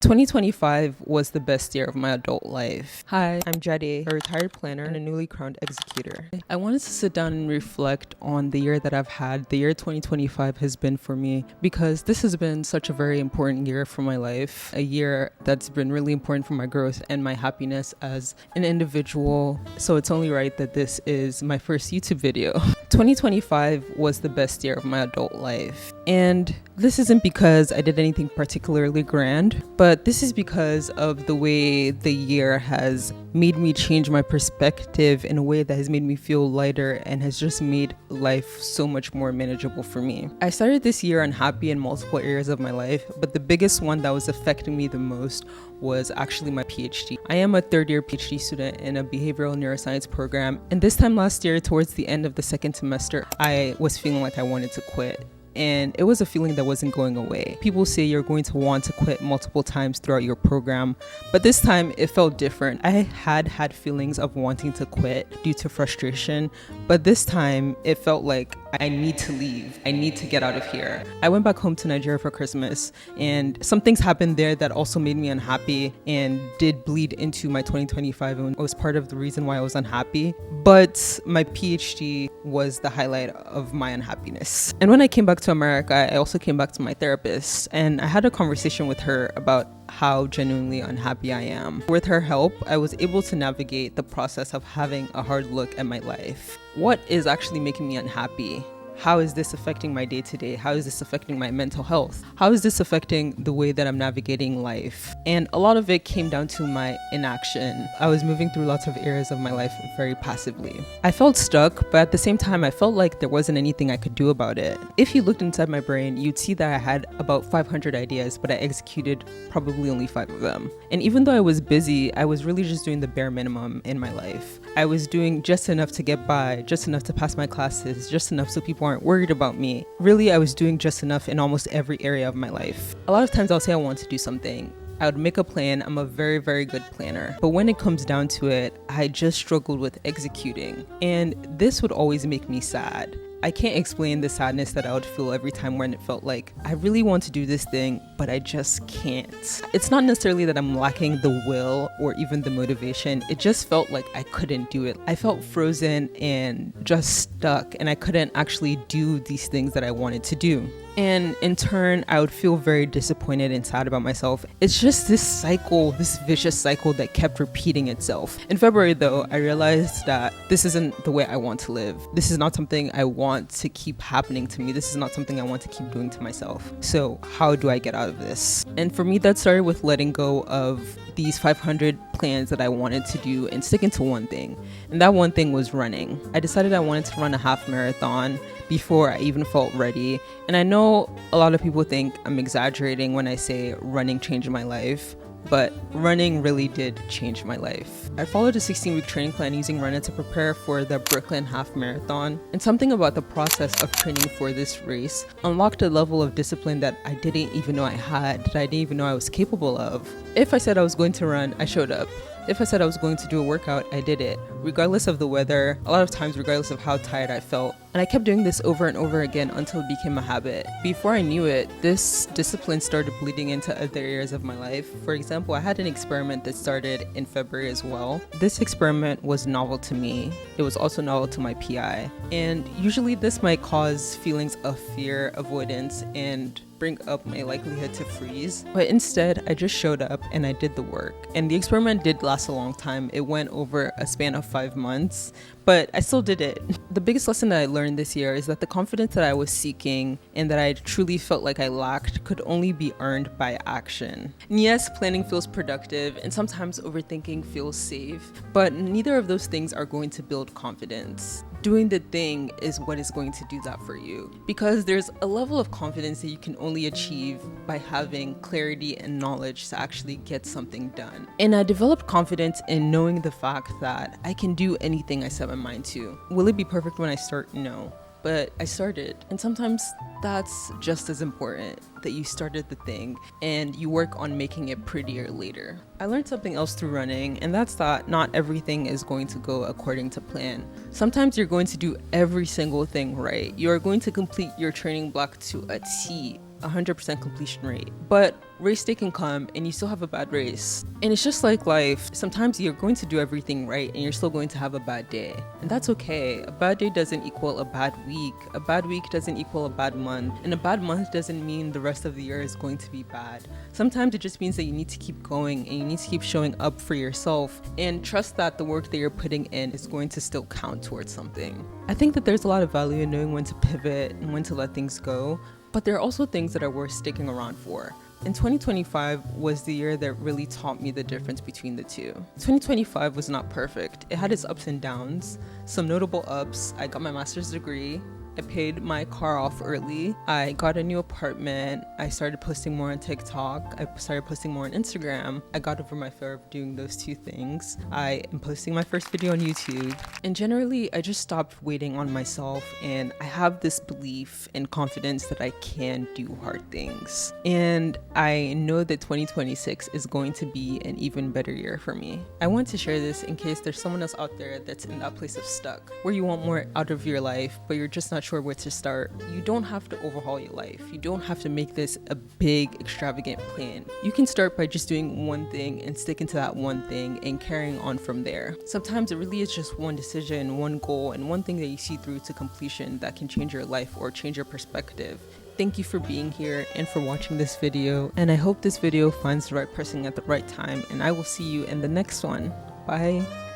2025 was the best year of my adult life. Hi, I'm Jade, a retired planner and a newly crowned executor. I wanted to sit down and reflect on the year that I've had. The year 2025 has been for me because this has been such a very important year for my life. A year that's been really important for my growth and my happiness as an individual. So it's only right that this is my first YouTube video. 2025 was the best year of my adult life. And this isn't because I did anything particularly grand, but this is because of the way the year has made me change my perspective in a way that has made me feel lighter and has just made life so much more manageable for me. I started this year unhappy in multiple areas of my life, but the biggest one that was affecting me the most was actually my PhD. I am a third-year PhD student in a behavioral neuroscience program, and this time last year, towards the end of the second semester, I was feeling like I wanted to quit. And it was a feeling that wasn't going away. People say you're going to want to quit multiple times throughout your program, but this time it felt different. I had feelings of wanting to quit due to frustration, but this time it felt like I need to leave. I need to get out of here. I went back home to Nigeria for Christmas, and some things happened there that also made me unhappy and did bleed into my 2025 and was part of the reason why I was unhappy. But my PhD was the highlight of my unhappiness. And when I came back to America, I also came back to my therapist, and I had a conversation with her about how genuinely unhappy I am. With her help, I was able to navigate the process of having a hard look at my life. What is actually making me unhappy? How is this affecting my day-to-day? How is this affecting my mental health? How is this affecting the way that I'm navigating life? And a lot of it came down to my inaction. I was moving through lots of areas of my life very passively. I felt stuck, but at the same time, I felt like there wasn't anything I could do about it. If you looked inside my brain, you'd see that I had about 500 ideas, but I executed probably only 5 of them. And even though I was busy, I was really just doing the bare minimum in my life. I was doing just enough to get by, just enough to pass my classes, just enough so people aren't worried about me. Really, I was doing just enough in almost every area of my life. A lot of times I'll say I want to do something. I would make a plan. I'm a very, very good planner. But when it comes down to it, I just struggled with executing. And this would always make me sad. I can't explain the sadness that I would feel every time when it felt like I really want to do this thing, but I just can't. It's not necessarily that I'm lacking the will or even the motivation. It just felt like I couldn't do it. I felt frozen and just stuck, and I couldn't actually do these things that I wanted to do. And in turn, I would feel very disappointed and sad about myself. It's just this cycle, this vicious cycle that kept repeating itself. In February, though, I realized that this isn't the way I want to live. This is not something I want to keep happening to me. This is not something I want to keep doing to myself. So how do I get out of this? And for me, that started with letting go of these 500 plans that I wanted to do and sticking to one thing. And that one thing was running. I decided I wanted to run a half marathon before I even felt ready. And I know a lot of people think I'm exaggerating when I say running changed my life, but running really did change my life. I followed a 16-week training plan using Runner to prepare for the Brooklyn Half Marathon, and something about the process of training for this race unlocked a level of discipline that I didn't even know I had, that I didn't even know I was capable of. If I said I was going to run, I showed up. If I said I was going to do a workout, I did it, regardless of the weather, a lot of times regardless of how tired I felt. And I kept doing this over and over again until it became a habit. Before I knew it, this discipline started bleeding into other areas of my life. For example, I had an experiment that started in February as well. This experiment was novel to me. It was also novel to my PI. And usually this might cause feelings of fear, avoidance, and bring up my likelihood to freeze. But instead, I just showed up and I did the work. And the experiment did last a long time. It went over a span of 5 months, but I still did it. The biggest lesson that I learned this year is that the confidence that I was seeking and that I truly felt like I lacked could only be earned by action. And yes, planning feels productive and sometimes overthinking feels safe, but neither of those things are going to build confidence. Doing the thing is what is going to do that for you, because there's a level of confidence that you can only achieve by having clarity and knowledge to actually get something done. And I developed confidence in knowing the fact that I can do anything I set my mind to. Will it be perfect when I start? No. But I started, and sometimes that's just as important, that you started the thing and you work on making it prettier later. I learned something else through running, and that's that not everything is going to go according to plan. Sometimes you're going to do every single thing right. You are going to complete your training block to a T, 100% completion rate. But Race day can come and you still have a bad race. And it's just like life. Sometimes you're going to do everything right and you're still going to have a bad day. And that's okay. A bad day doesn't equal a bad week. A bad week doesn't equal a bad month. And a bad month doesn't mean the rest of the year is going to be bad. Sometimes it just means that you need to keep going and you need to keep showing up for yourself and trust that the work that you're putting in is going to still count towards something. I think that there's a lot of value in knowing when to pivot and when to let things go, but there are also things that are worth sticking around for. And 2025 was the year that really taught me the difference between the two. 2025 was not perfect. It had its ups and downs. Some notable ups: I got my master's degree. I paid my car off early. I got a new apartment. I started posting more on TikTok. I started posting more on Instagram. I got over my fear of doing those two things. I am posting my first video on YouTube. And generally, I just stopped waiting on myself, and I have this belief and confidence that I can do hard things. And I know that 2026 is going to be an even better year for me. I want to share this in case there's someone else out there that's in that place of stuck, where you want more out of your life, but you're just not sure where to start. You don't have to overhaul your life. You don't have to make this a big, extravagant plan. You can start by just doing one thing and sticking to that one thing and carrying on from there. Sometimes it really is just one decision, one goal, and one thing that you see through to completion that can change your life or change your perspective. Thank you for being here and for watching this video, and I hope this video finds the right person at the right time, and I will see you in the next one. Bye.